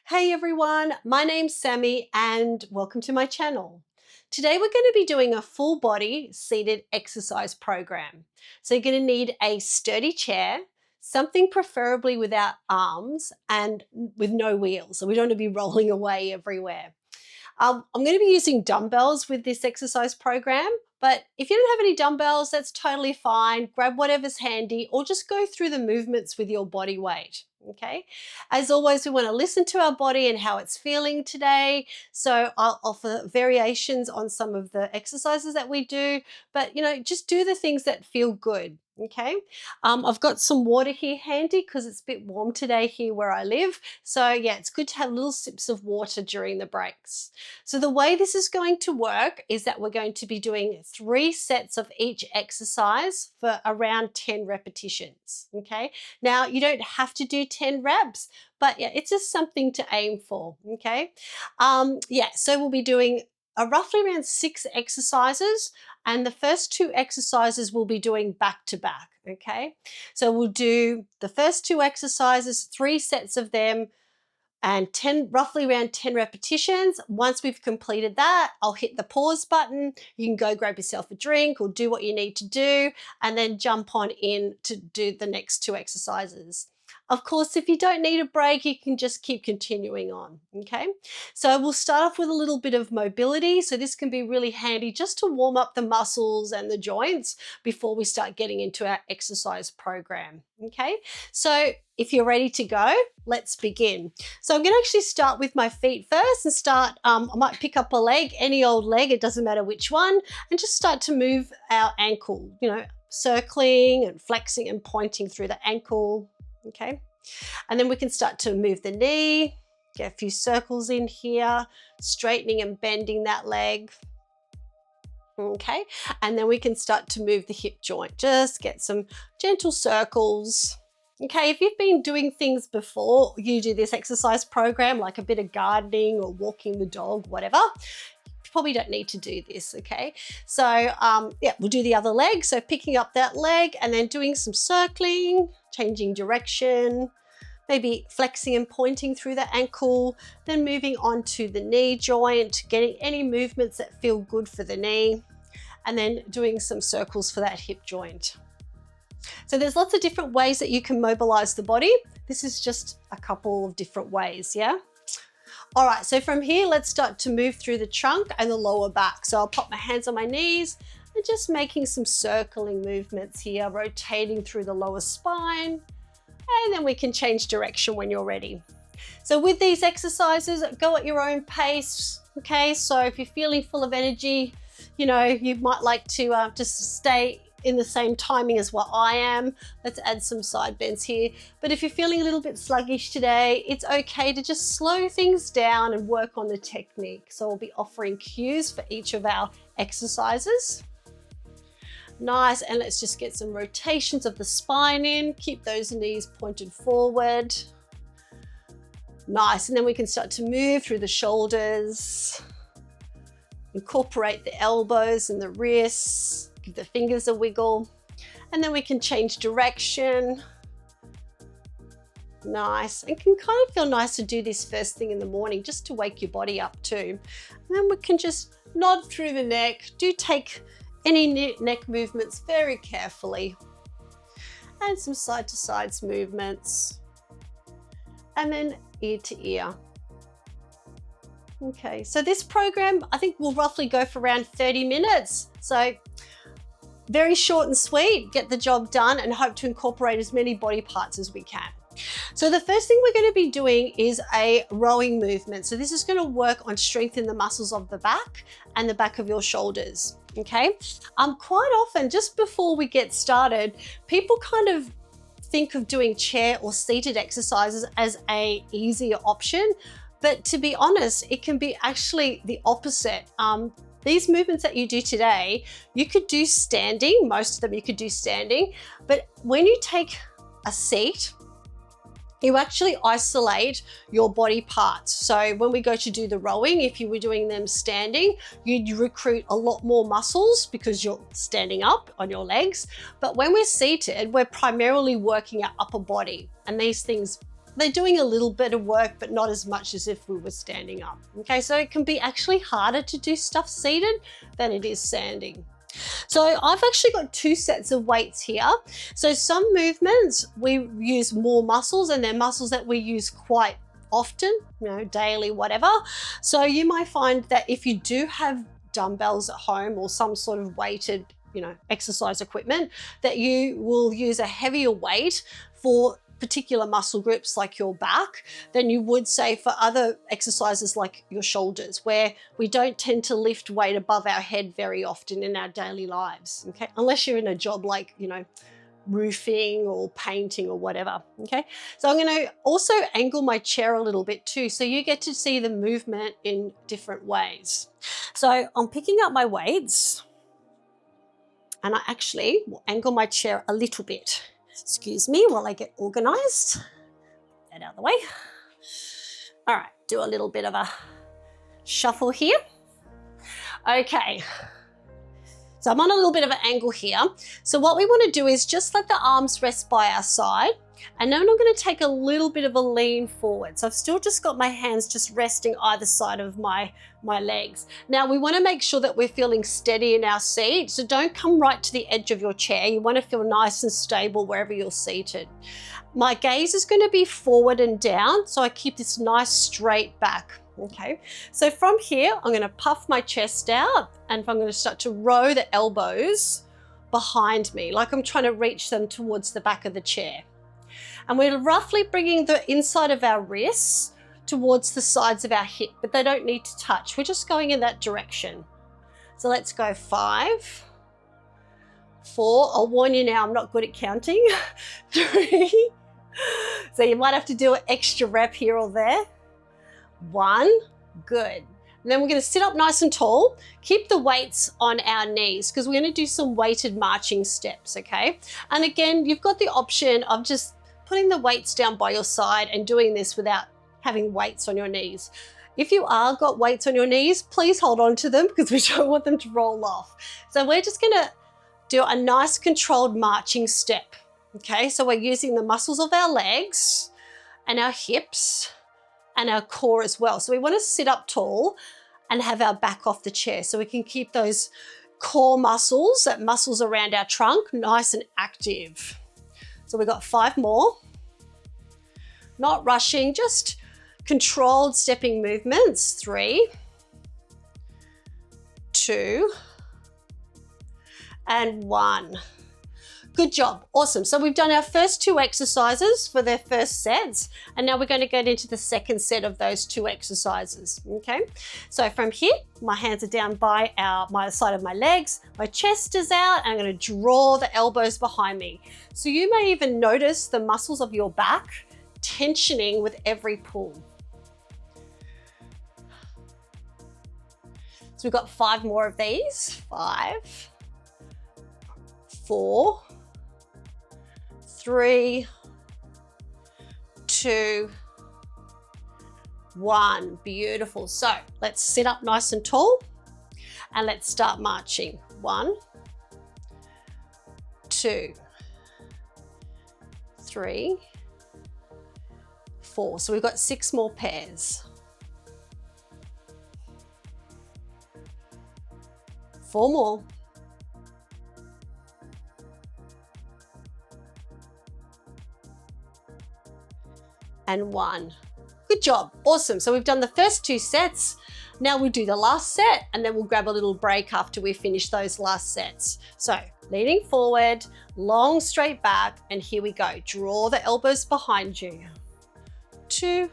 Hey everyone, my name's Sammy and welcome to my channel. Today we're going to be doing a full body seated exercise program. So you're going to need a sturdy chair, something preferably without arms and with no wheels. So we don't want to be rolling away everywhere. I'm going to be using dumbbells with this exercise program, but if you don't have any dumbbells, that's totally fine. Grab whatever's handy or just go through the movements with your body weight. Okay. As always, we want to listen to our body and how it's feeling today. So I'll offer variations on some of the exercises that we do, but just do the things that feel good. Okay. I've got some water here handy because it's a bit warm today here where I live. So yeah, it's good to have little sips of water during the breaks. So the way this is going to work is that we're going to be doing 3 sets of each exercise for around 10 repetitions. Okay. Now you don't have to do 10 reps, but yeah, it's just something to aim for. Okay. So we'll be doing roughly around 6 exercises, and the first 2 exercises we'll be doing back to back. Okay. So we'll do the first 2 exercises, 3 sets of them, and roughly around 10 repetitions. Once we've completed that, I'll hit the pause button. You can go grab yourself a drink or do what you need to do, and then jump on in to do the next 2 exercises. Of course, if you don't need a break, you can just keep continuing on, okay? So we'll start off with a little bit of mobility. So this can be really handy just to warm up the muscles and the joints before we start getting into our exercise program, okay? So if you're ready to go, let's begin. So I'm going to actually start with my feet first and I might pick up a leg, any old leg, it doesn't matter which one, and just start to move our ankle, circling and flexing and pointing through the ankle. Okay, and then we can start to move the knee, get a few circles in here, straightening and bending that leg. Okay, and then we can start to move the hip joint, just get some gentle circles. Okay, if you've been doing things before you do this exercise program, like a bit of gardening or walking the dog, whatever, you probably don't need to do this, okay? So we'll do the other leg. So picking up that leg and then doing some circling, changing direction, maybe flexing and pointing through the ankle, then moving on to the knee joint, getting any movements that feel good for the knee, and then doing some circles for that hip joint. So there's lots of different ways that you can mobilize the body. This is just a couple of different ways, yeah? All right, so from here, let's start to move through the trunk and the lower back. So I'll pop my hands on my knees and just making some circling movements here, rotating through the lower spine, and then we can change direction when you're ready. So with these exercises, go at your own pace, okay? So if you're feeling full of energy, you might like to just stay in the same timing as what I am. Let's add some side bends here. But if you're feeling a little bit sluggish today, it's okay to just slow things down and work on the technique. So we'll be offering cues for each of our exercises. Nice, and let's just get some rotations of the spine in. Keep those knees pointed forward. Nice, and then we can start to move through the shoulders. Incorporate the elbows and the wrists. Give the fingers a wiggle, and then we can change direction. Nice, and can kind of feel nice to do this first thing in the morning just to wake your body up too. And then we can just nod through the neck. Do take any neck movements very carefully, and some side to sides movements, and then ear to ear. Okay, so this program I think will roughly go for around 30 minutes. So very short and sweet, get the job done, and hope to incorporate as many body parts as we can. So the first thing we're going to be doing is a rowing movement. So this is going to work on strengthening the muscles of the back and the back of your shoulders, okay? Quite often, just before we get started, people kind of think of doing chair or seated exercises as an easier option, but to be honest, it can be actually the opposite. These movements that you do today, you could do standing, most of them you could do standing, but when you take a seat, you actually isolate your body parts. So when we go to do the rowing, if you were doing them standing, you'd recruit a lot more muscles because you're standing up on your legs. But when we're seated, we're primarily working our upper body, and these things they're doing a little bit of work, but not as much as if we were standing up. Okay, so it can be actually harder to do stuff seated than it is standing. So I've actually got 2 sets of weights here. So some movements we use more muscles, and they're muscles that we use quite often, you know, daily, whatever. So you might find that if you do have dumbbells at home or some sort of weighted, you know, exercise equipment, that you will use a heavier weight for particular muscle groups like your back than you would say for other exercises like your shoulders, where we don't tend to lift weight above our head very often in our daily lives, okay? Unless you're in a job like, you know, roofing or painting or whatever, okay? So I'm going to also angle my chair a little bit too, so you get to see the movement in different ways. So I'm picking up my weights, and I actually will angle my chair a little bit. Excuse me while I get organized. Get that out of the way. All right, do a little bit of a shuffle here. Okay. So I'm on a little bit of an angle here. So what we want to do is just let the arms rest by our side. And then I'm going to take a little bit of a lean forward. So I've still just got my hands just resting either side of my legs. Now we want to make sure that we're feeling steady in our seat. So don't come right to the edge of your chair. You want to feel nice and stable wherever you're seated. My gaze is going to be forward and down, so I keep this nice straight back. Okay, so from here, I'm going to puff my chest out, and I'm going to start to row the elbows behind me, like I'm trying to reach them towards the back of the chair. And we're roughly bringing the inside of our wrists towards the sides of our hip, but they don't need to touch. We're just going in that direction. So let's go 5, 4. I'll warn you now, I'm not good at counting. 3. So you might have to do an extra rep here or there. 1, good. And then we're going to sit up nice and tall. Keep the weights on our knees because we're going to do some weighted marching steps, okay? And again, you've got the option of just putting the weights down by your side and doing this without having weights on your knees. If you are got weights on your knees, please hold on to them because we don't want them to roll off. So we're just going to do a nice controlled marching step, okay? So we're using the muscles of our legs and our hips and our core as well. So we want to sit up tall and have our back off the chair so we can keep those core muscles, that muscles around our trunk, nice and active. So we've got 5 more. Not rushing, just controlled stepping movements. 3, 2, and 1. Good job, awesome. So we've done our first 2 exercises for their first sets, and now we're going to get into the second set of those 2 exercises, okay? So from here, my hands are down by my side of my legs, my chest is out, and I'm going to draw the elbows behind me. So you may even notice the muscles of your back tensioning with every pull. So we've got 5 more of these. 5, 4, 3, 2, 1. Beautiful. So let's sit up nice and tall and let's start marching. 1, 2, 3, 4. So we've got 6 more pairs. 4 more. And 1. Good job, awesome. So we've done the first 2 sets. Now we'll do the last set and then we'll grab a little break after we finish those last sets. So leaning forward, long straight back, and here we go. Draw the elbows behind you. 2,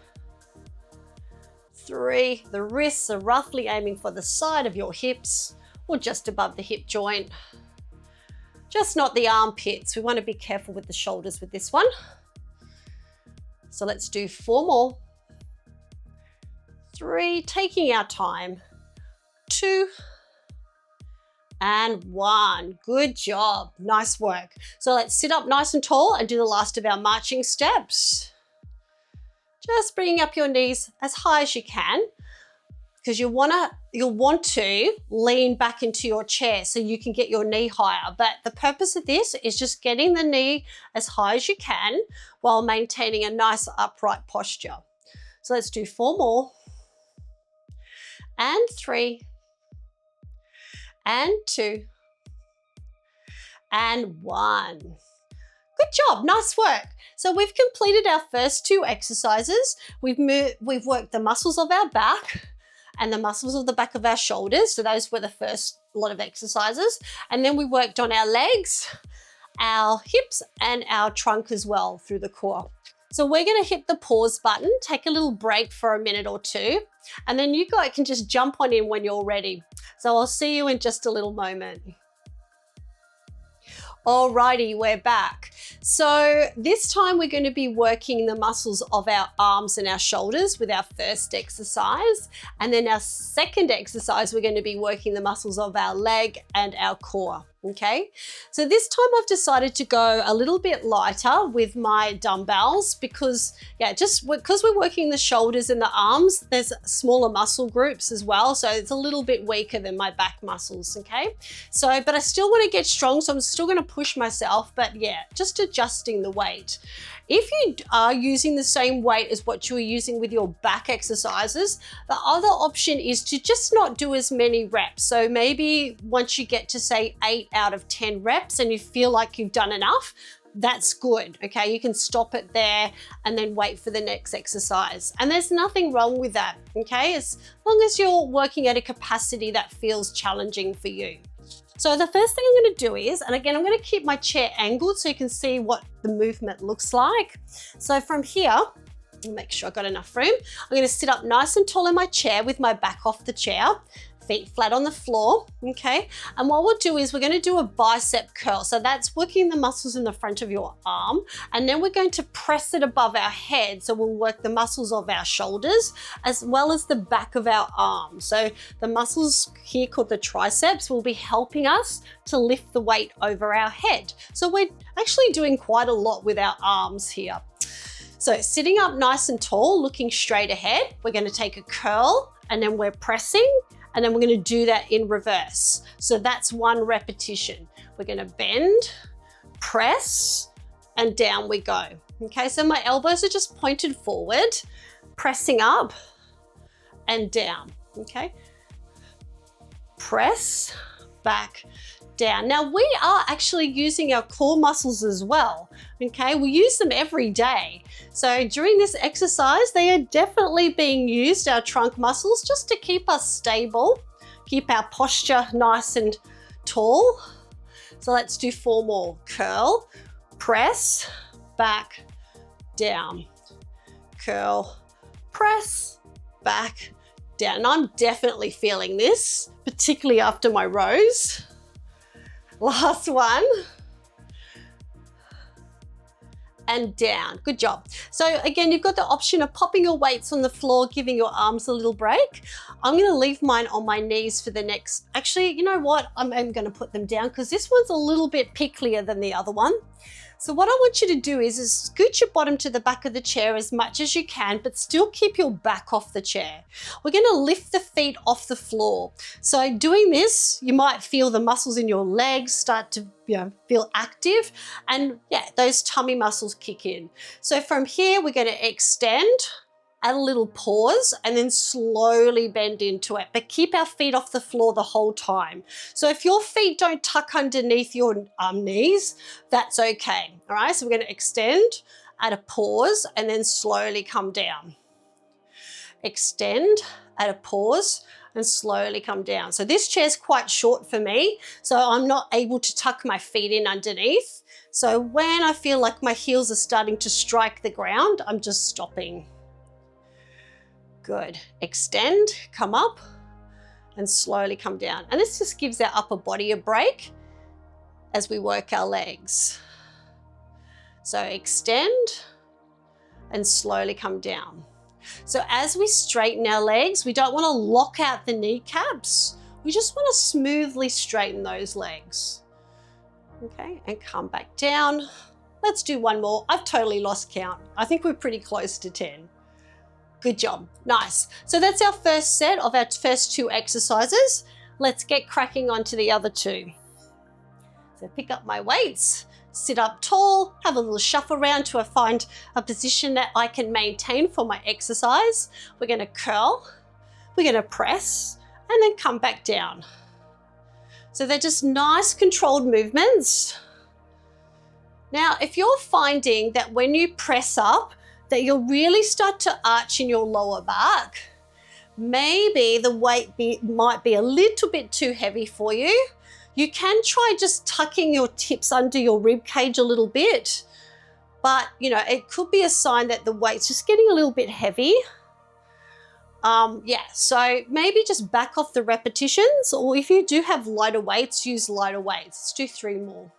3, the wrists are roughly aiming for the side of your hips or just above the hip joint. Just not the armpits. We want to be careful with the shoulders with this one. So let's do 4 more. 3, taking our time. 2, and 1. Good job, nice work. So let's sit up nice and tall and do the last of our marching steps. Just bringing up your knees as high as you can. because you'll want to lean back into your chair so you can get your knee higher. But the purpose of this is just getting the knee as high as you can while maintaining a nice upright posture. So let's do 4 more. And 3. And 2. And 1. Good job, nice work. So we've completed our first 2 exercises. We've worked the muscles of our back and the muscles of the back of our shoulders. So those were the first lot of exercises. And then we worked on our legs, our hips, and our trunk as well through the core. So we're gonna hit the pause button, take a little break for a minute or 2, and then you guys can just jump on in when you're ready. So I'll see you in just a little moment. Alrighty, we're back. So this time we're going to be working the muscles of our arms and our shoulders with our first exercise. And then our second exercise, we're going to be working the muscles of our leg and our core. Okay, so this time I've decided to go a little bit lighter with my dumbbells because, just because we're working the shoulders and the arms, there's smaller muscle groups as well. So it's a little bit weaker than my back muscles, okay? So, but I still want to get strong, so I'm still going to push myself, but just adjusting the weight. If you are using the same weight as what you were using with your back exercises, the other option is to just not do as many reps. So maybe once you get to say 8 out of 10 reps and you feel like you've done enough, that's good, okay? You can stop it there and then wait for the next exercise. And there's nothing wrong with that, okay? As long as you're working at a capacity that feels challenging for you. So the first thing I'm going to do is, and again, I'm going to keep my chair angled so you can see what the movement looks like. So from here, make sure I've got enough room. I'm going to sit up nice and tall in my chair with my back off the chair, feet flat on the floor, okay? And what we'll do is we're going to do a bicep curl. So that's working the muscles in the front of your arm. And then we're going to press it above our head. So we'll work the muscles of our shoulders as well as the back of our arm. So the muscles here called the triceps will be helping us to lift the weight over our head. So we're actually doing quite a lot with our arms here. So sitting up nice and tall, looking straight ahead, we're going to take a curl and then we're pressing. And then we're going to do that in reverse. So that's 1 repetition. We're going to bend, press, and down we go. Okay, so my elbows are just pointed forward, pressing up and down. Okay, press, back, down. Now we are actually using our core muscles as well. Okay, we use them every day. So during this exercise, they are definitely being used, our trunk muscles, just to keep us stable, keep our posture nice and tall. So let's do 4 more. Curl, press, back, down. Curl, press, back, down. And I'm definitely feeling this, particularly after my rows. Last one. And down. Good job. So again, you've got the option of popping your weights on the floor, giving your arms a little break. I'm going to leave mine on my knees for the next, actually, you know what? I'm going to put them down because this one's a little bit picklier than the other one. So what I want you to do is scoot your bottom to the back of the chair as much as you can, but still keep your back off the chair. We're going to lift the feet off the floor. So doing this, you might feel the muscles in your legs start to feel active, and those tummy muscles kick in. So from here, we're going to extend, add a little pause, and then slowly bend into it. But keep our feet off the floor the whole time. So if your feet don't tuck underneath your knees, that's okay. All right, so we're going to extend, add a pause, and then slowly come down. Extend, add a pause, and slowly come down. So this chair's quite short for me, so I'm not able to tuck my feet in underneath. So when I feel like my heels are starting to strike the ground, I'm just stopping. Good. Extend, come up, and slowly come down. And this just gives our upper body a break as we work our legs. So extend and slowly come down. So as we straighten our legs, we don't want to lock out the kneecaps. We just want to smoothly straighten those legs. Okay, and come back down. Let's do 1 more. I've totally lost count. I think we're pretty close to 10. Good job, nice. So that's our first set of our first 2 exercises. Let's get cracking onto the other 2. So pick up my weights, sit up tall, have a little shuffle around to find a position that I can maintain for my exercise. We're gonna curl, we're gonna press, and then come back down. So they're just nice controlled movements. Now, if you're finding that when you press up, that you'll really start to arch in your lower back, maybe the weight might be a little bit too heavy for you. You can try just tucking your tips under your rib cage a little bit, but it could be a sign that the weight's just getting a little bit heavy. So maybe just back off the repetitions, or if you do have lighter weights, use lighter weights. Let's do 3 more.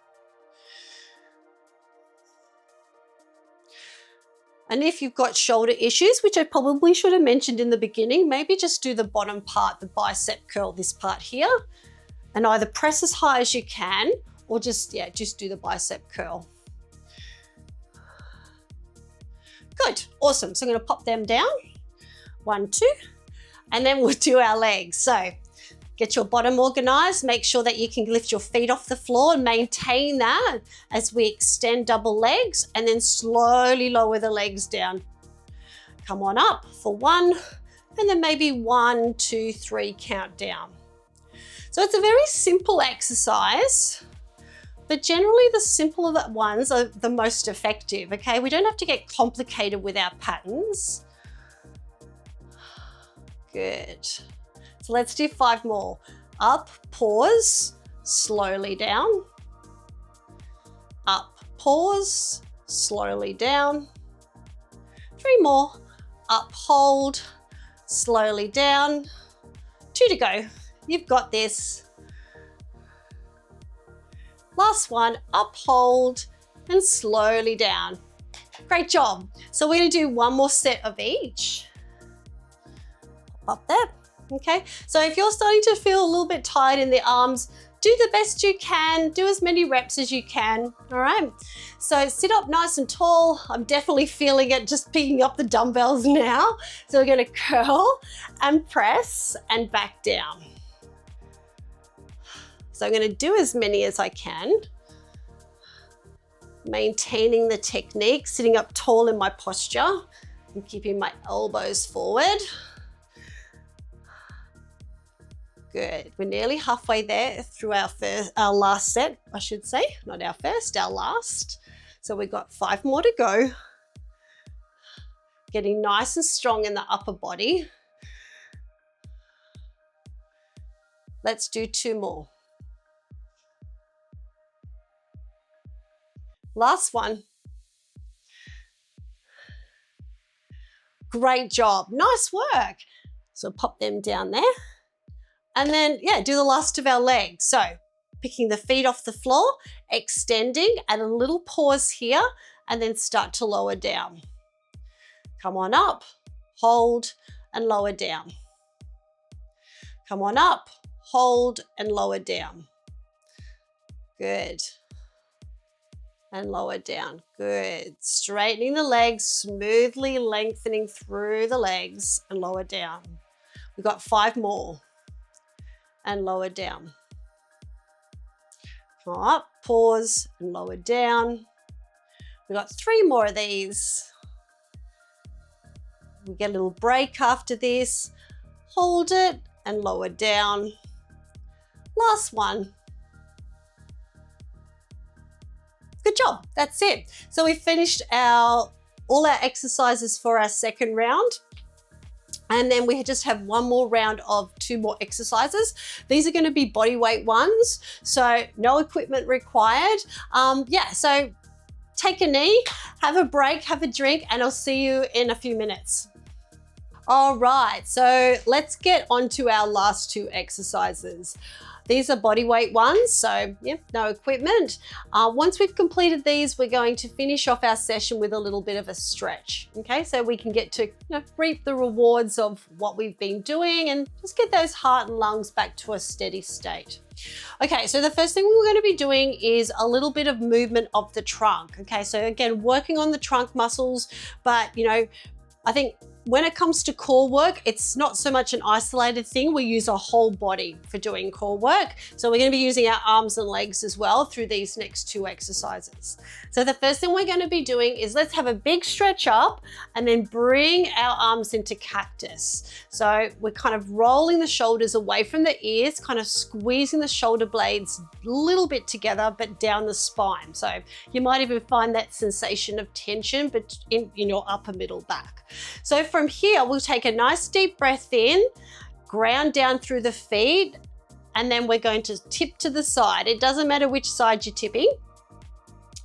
And if you've got shoulder issues, which I probably should have mentioned in the beginning, maybe just do the bottom part, the bicep curl, this part here, and either press as high as you can, or just do the bicep curl. Good, awesome. So I'm gonna pop them down, 1, 2, and then we'll do our legs. So get your bottom organized, make sure that you can lift your feet off the floor and maintain that as we extend double legs, and then slowly lower the legs down. Come on up for 1, and then maybe 1, 2, 3, count down. So it's a very simple exercise, but generally the simpler ones are the most effective, okay? We don't have to get complicated with our patterns. Good. So let's do 5 more. Up, pause, slowly down. Up, pause, slowly down. 3 more. Up, hold, slowly down. 2 to go. You've got this. Last one, up, hold, and slowly down. Great job. So we're gonna do 1 more set of each. Up there. Okay, so if you're starting to feel a little bit tired in the arms, do the best you can, do as many reps as you can, all right? So sit up nice and tall. I'm definitely feeling it just picking up the dumbbells now. So we're gonna curl and press and back down. So I'm gonna do as many as I can, maintaining the technique, sitting up tall in my posture and keeping my elbows forward. Good, we're nearly halfway there through our last set, I should say, not our first, our last. So we've got 5 more to go. Getting nice and strong in the upper body. Let's do 2 more. Last one. Great job, nice work. So pop them down there. And then, do the last of our legs. So picking the feet off the floor, extending, and a little pause here, and then start to lower down. Come on up, hold, and lower down. Come on up, hold, and lower down. Good. And lower down, good. Straightening the legs, smoothly lengthening through the legs, and lower down. We've got 5 more. And lower down. Come up, pause, and lower down. We've got 3 more of these. We get a little break after this. Hold it and lower down. Last one. Good job, that's it. So we finished all our exercises for our second round. And then we just have 1 more round of 2 more exercises. These are going to be body weight ones, so no equipment required. So take a knee, have a break, have a drink, and I'll see you in a few minutes. All right, so let's get on to our last 2 exercises. These are body weight ones, so no equipment. Once we've completed these, we're going to finish off our session with a little bit of a stretch, okay? So we can get to reap the rewards of what we've been doing and just get those heart and lungs back to a steady state. Okay, so the first thing we're going to be doing is a little bit of movement of the trunk, okay? So again, working on the trunk muscles, but I think when it comes to core work, it's not so much an isolated thing. We use our whole body for doing core work. So we're going to be using our arms and legs as well through these next 2 exercises. So the first thing we're going to be doing is let's have a big stretch up and then bring our arms into cactus. So we're kind of rolling the shoulders away from the ears, kind of squeezing the shoulder blades a little bit together, but down the spine. So you might even find that sensation of tension but in your upper middle back. So from here, we'll take a nice deep breath in, ground down through the feet, and then we're going to tip to the side. It doesn't matter which side you're tipping.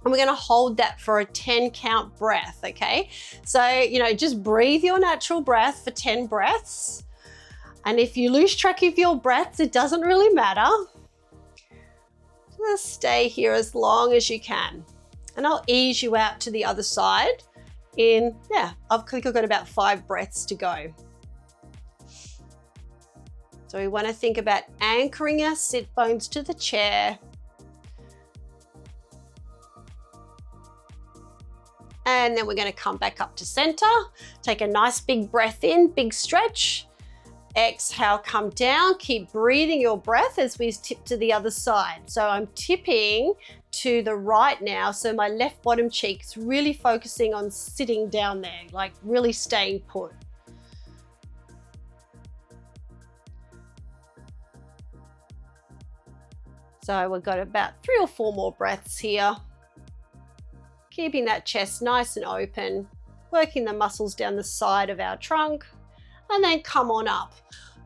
And we're going to hold that for a 10 count breath, okay? So, just breathe your natural breath for 10 breaths. And if you lose track of your breaths, it doesn't really matter. Just stay here as long as you can. And I'll ease you out to the other side in, I think I've got about 5 breaths to go. So we want to think about anchoring our sit bones to the chair. And then we're going to come back up to center. Take a nice big breath in, big stretch. Exhale, come down. Keep breathing your breath as we tip to the other side. So I'm tipping to the right now. So my left bottom cheek's really focusing on sitting down there, like really staying put. So we've got about 3 or 4 more breaths here. Keeping that chest nice and open, working the muscles down the side of our trunk, and then come on up.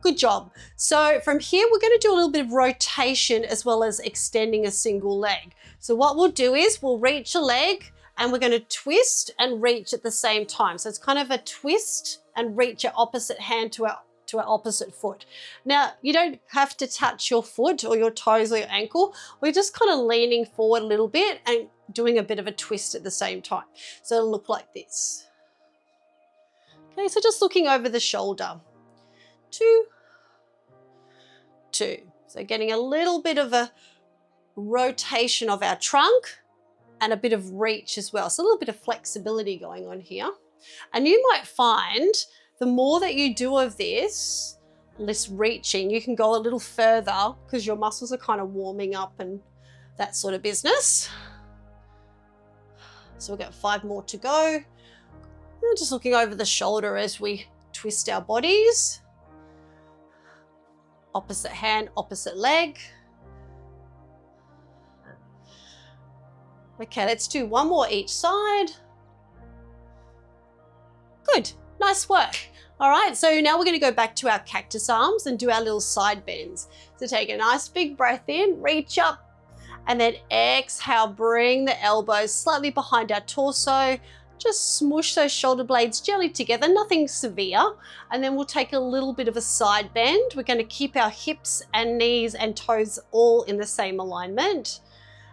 Good job. So from here, we're going to do a little bit of rotation as well as extending a single leg. So what we'll do is we'll reach a leg and we're going to twist and reach at the same time. So it's kind of a twist and reach our opposite hand to our opposite foot. Now, you don't have to touch your foot or your toes or your ankle. We're just kind of leaning forward a little bit and doing a bit of a twist at the same time. So it'll look like this. Okay, so just looking over the shoulder. 2, 2. So getting a little bit of a rotation of our trunk and a bit of reach as well. So a little bit of flexibility going on here. And you might find the more that you do of this reaching, you can go a little further because your muscles are kind of warming up and that sort of business. So we've got 5 more to go. And just looking over the shoulder as we twist our bodies. Opposite hand, opposite leg. Okay, let's do 1 more each side. Good, nice work. All right, so now we're going to go back to our cactus arms and do our little side bends. So take a nice big breath in, reach up, and then exhale, bring the elbows slightly behind our torso. Just smoosh those shoulder blades gently together, nothing severe. And then we'll take a little bit of a side bend. We're going to keep our hips and knees and toes all in the same alignment.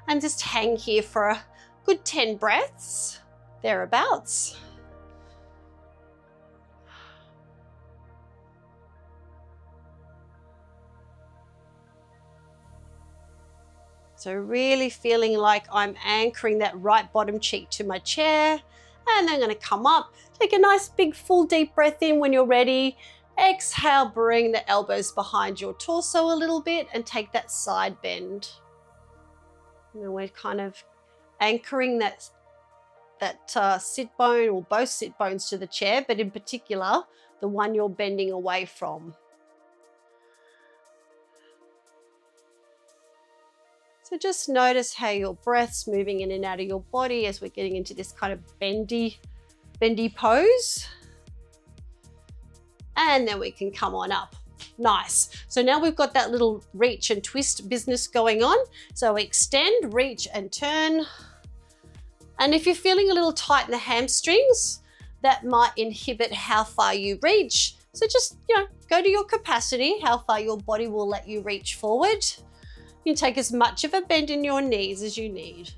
And just hang here for a good 10 breaths, thereabouts. So really feeling like I'm anchoring that right bottom cheek to my chair. And then I'm going to come up, take a nice big full deep breath in when you're ready. Exhale, bring the elbows behind your torso a little bit and take that side bend. And then we're kind of anchoring that sit bone or both sit bones to the chair, but in particular, the one you're bending away from. So just notice how your breath's moving in and out of your body as we're getting into this kind of bendy pose. And then we can come on up. Nice. So now we've got that little reach and twist business going on. So extend, reach and turn. And if you're feeling a little tight in the hamstrings, that might inhibit how far you reach. So just, go to your capacity, how far your body will let you reach forward. You can take as much of a bend in your knees as you need.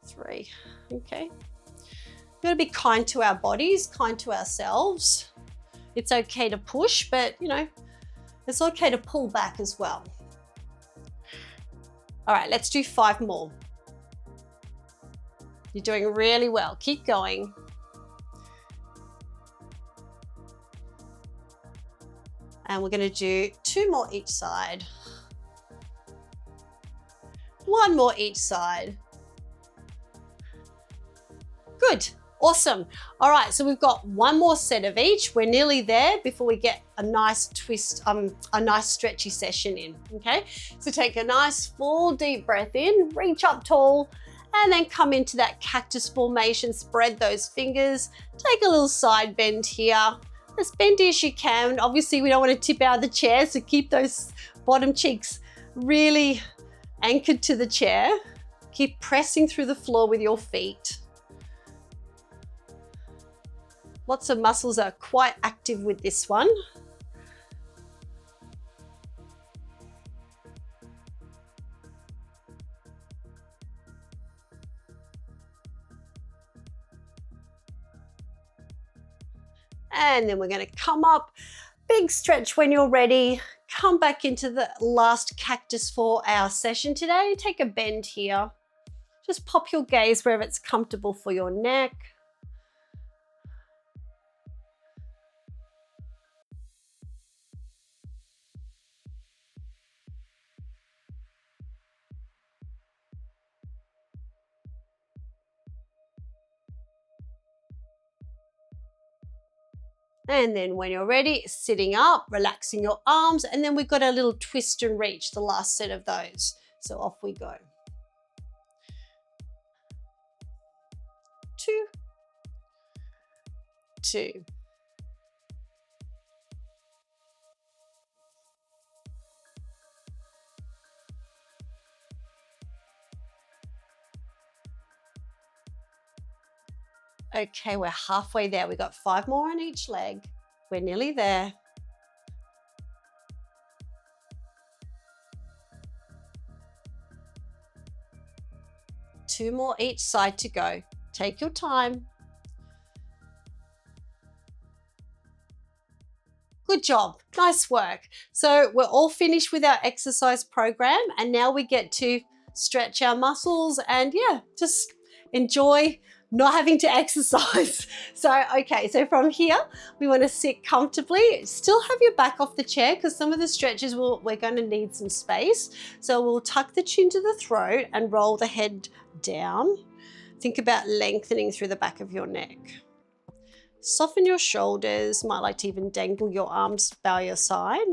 3, okay. We've got to be kind to our bodies, kind to ourselves. It's okay to push, but it's okay to pull back as well. All right, let's do 5 more. You're doing really well. Keep going. And we're going to do 2 more each side. 1 more each side. Good. Awesome. All right, so we've got 1 more set of each. We're nearly there before we get a nice twist, a nice stretchy session in, okay? So take a nice full deep breath in, reach up tall, and then come into that cactus formation. Spread those fingers, take a little side bend here. As bendy as you can. Obviously, we don't want to tip out of the chair, so keep those bottom cheeks really anchored to the chair. Keep pressing through the floor with your feet. Lots of muscles are quite active with this one. And then we're going to come up, big stretch when you're ready. Come back into the last cactus for our session today. Take a bend here. Just pop your gaze wherever it's comfortable for your neck. And then when you're ready, sitting up, relaxing your arms, and then we've got a little twist and reach, the last set of those. So off we go. 2, 2. Okay, we're halfway there. We've got 5 more on each leg. We're nearly there. Two more each side to go. Take your time. Good job. Nice work. So we're all finished with our exercise program, and now we get to stretch our muscles and just enjoy not having to exercise. So, okay, so from here, we want to sit comfortably. Still have your back off the chair because some of the stretches we're going to need some space. So we'll tuck the chin to the throat and roll the head down. Think about lengthening through the back of your neck. Soften your shoulders. Might like to even dangle your arms by your side.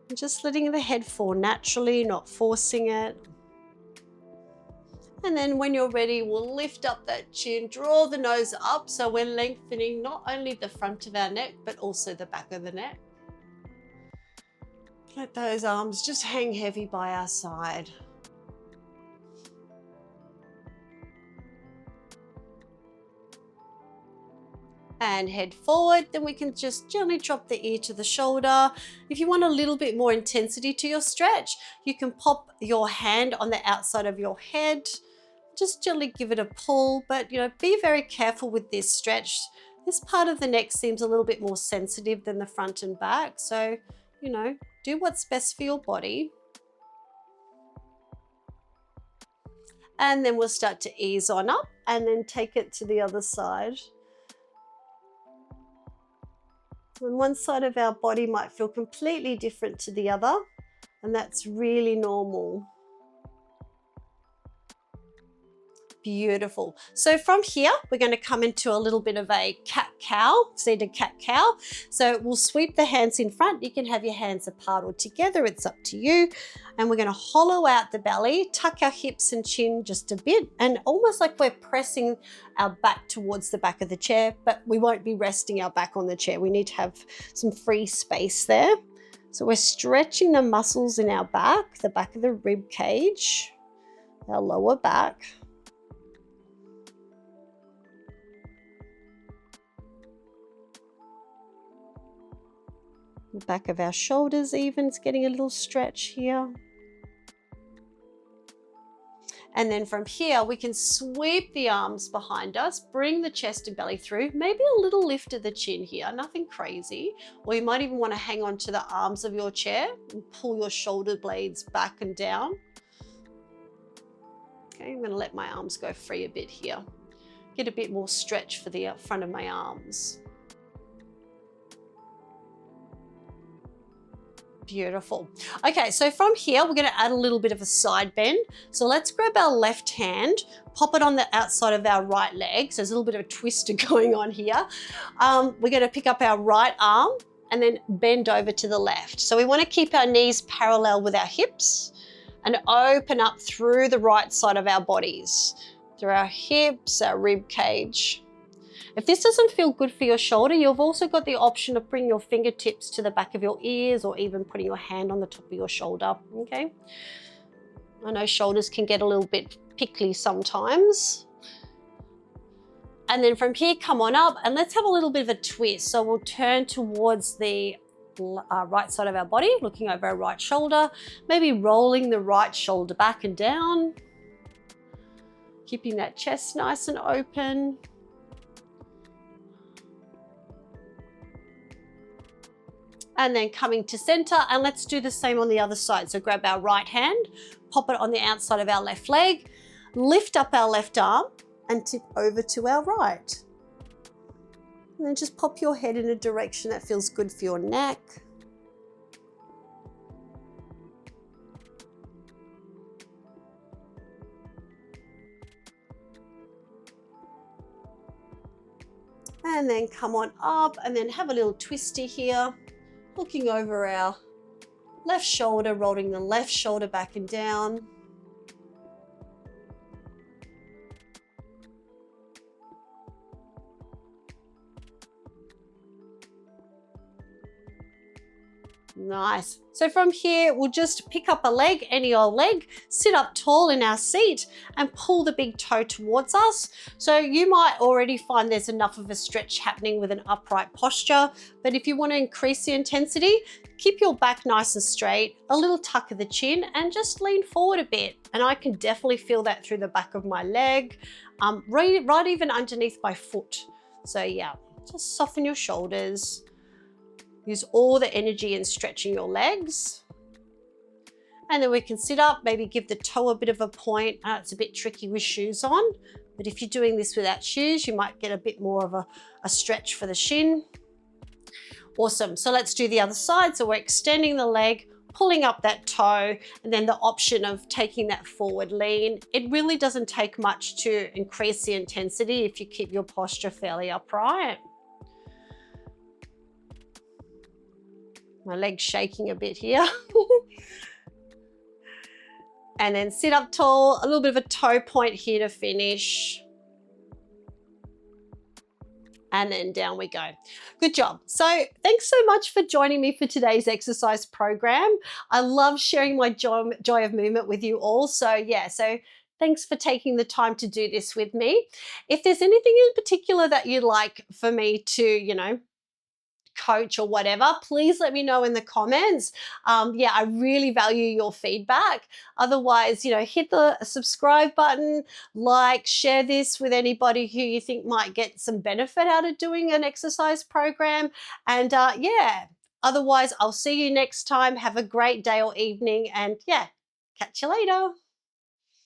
And just letting the head fall naturally, not forcing it. And then when you're ready, we'll lift up that chin, draw the nose up so we're lengthening not only the front of our neck, but also the back of the neck. Let those arms just hang heavy by our side. And head forward, then we can just gently drop the ear to the shoulder. If you want a little bit more intensity to your stretch, you can pop your hand on the outside of your head. Just gently give it a pull, but be very careful with this stretch. This part of the neck seems a little bit more sensitive than the front and back. So, do what's best for your body. And then we'll start to ease on up and then take it to the other side. And one side of our body might feel completely different to the other, and that's really normal. Beautiful. So from here, we're going to come into a little bit of a cat-cow, seated cat-cow. So we'll sweep the hands in front. You can have your hands apart or together. It's up to you. And we're going to hollow out the belly, tuck our hips and chin just a bit, and almost like we're pressing our back towards the back of the chair, but we won't be resting our back on the chair. We need to have some free space there. So we're stretching the muscles in our back, the back of the rib cage, our lower back. The back of our shoulders even, it's getting a little stretch here. And then from here, we can sweep the arms behind us, bring the chest and belly through, maybe a little lift of the chin here, nothing crazy. Or you might even want to hang on to the arms of your chair and pull your shoulder blades back and down. Okay, I'm going to let my arms go free a bit here. Get a bit more stretch for the front of my arms. Beautiful. Okay, so from here, we're gonna add a little bit of a side bend. So let's grab our left hand, pop it on the outside of our right leg. So there's a little bit of a twister going on here. We're gonna pick up our right arm and then bend over to the left. So we wanna keep our knees parallel with our hips and open up through the right side of our bodies, through our hips, our rib cage. If this doesn't feel good for your shoulder, you've also got the option of bringing your fingertips to the back of your ears or even putting your hand on the top of your shoulder, okay? I know shoulders can get a little bit pickly sometimes. And then from here, come on up and let's have a little bit of a twist. So we'll turn towards the right side of our body, looking over our right shoulder, maybe rolling the right shoulder back and down, keeping that chest nice and open. And then coming to center, and let's do the same on the other side. So grab our right hand, pop it on the outside of our left leg, lift up our left arm and tip over to our right. And then just pop your head in a direction that feels good for your neck. And then come on up and then have a little twisty here. Looking over our left shoulder, rolling the left shoulder back and down. Nice. So from here, we'll just pick up a leg, any old leg, sit up tall in our seat and pull the big toe towards us. So you might already find there's enough of a stretch happening with an upright posture, but if you want to increase the intensity, keep your back nice and straight, a little tuck of the chin and just lean forward a bit. And I can definitely feel that through the back of my leg, right even underneath my foot. So yeah, just soften your shoulders. Use all the energy in stretching your legs. And then we can sit up, maybe give the toe a bit of a point. It's a bit tricky with shoes on, but if you're doing this without shoes, you might get a bit more of a stretch for the shin. Awesome, so let's do the other side. So we're extending the leg, pulling up that toe, and then the option of taking that forward lean. It really doesn't take much to increase the intensity if you keep your posture fairly upright. My leg's shaking a bit here. And then sit up tall, a little bit of a toe point here to finish. And then down we go. Good job. So thanks so much for joining me for today's exercise program. I love sharing my joy of movement with you all. So yeah, so thanks for taking the time to do this with me. If there's anything in particular that you'd like for me to, coach or whatever, please let me know in the comments. Yeah, I really value your feedback. Otherwise, hit the subscribe button, share this with anybody who you think might get some benefit out of doing an exercise program. And yeah, otherwise, I'll see you next time. Have a great day or evening, and yeah, catch you later.